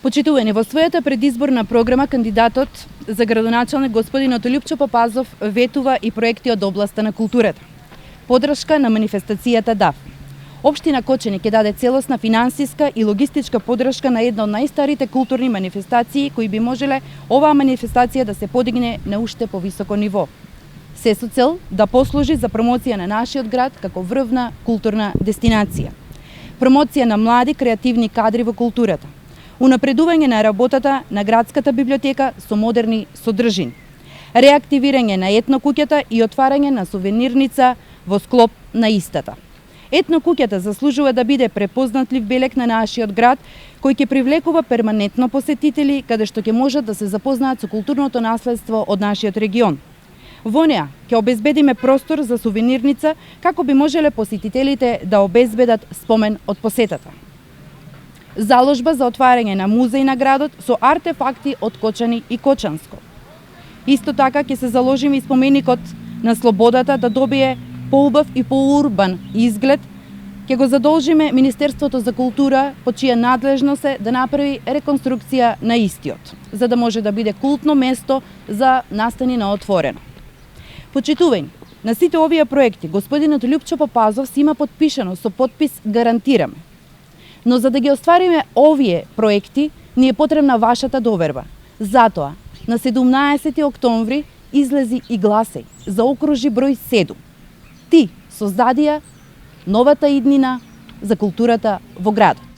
Почитувани, во својата предизборна програма кандидатот за градоначалник господин Отолјупчо Папазов ветува и проекти од областа на културата. Подршка на манифестацијата ДАФ. Општина Кочани ќе даде целосна финансиска и логистичка подршка на една од најстарите културни манифестации кои би можеле оваа манифестација да се подигне на уште повисоко ниво. Се со цел да послужи за промоција на нашиот град како врвна културна дестинација. Промоција на млади креативни кадри во културата. Унапредување на работата на градската библиотека со модерни содржини. Реактивирање на етнокуќата и отварање на сувенирница во склоп на истата. Етнокуќата заслужува да биде препознатлив белег на нашиот град, кој ќе привлекува перманентно посетители, каде што ќе можат да се запознаат со културното наследство од нашиот регион. Во неа ќе обезбедиме простор за сувенирница, како би можеле посетителите да обезбедат спомен од посетата. Заложба за отварање на музеј на градот со артефакти од Кочани и Кочанско. Исто така ќе се заложиме и споменикот на слободата да добие поубав и поурбан изглед. Ќе го задолжиме Министерството за култура, по чија надлежност е да направи реконструкција на истиот, за да може да биде култно место за настани на отворено. Почитување, на сите овие проекти господинот Љупчо Папазов си има подпишано со подпис гарантираме. Но за да ги оствариме овие проекти, ни е потребна вашата доверба. Затоа, на 17 октомври излези и гласај за окружи број 7. Ти создадија новата иднина за културата во градот.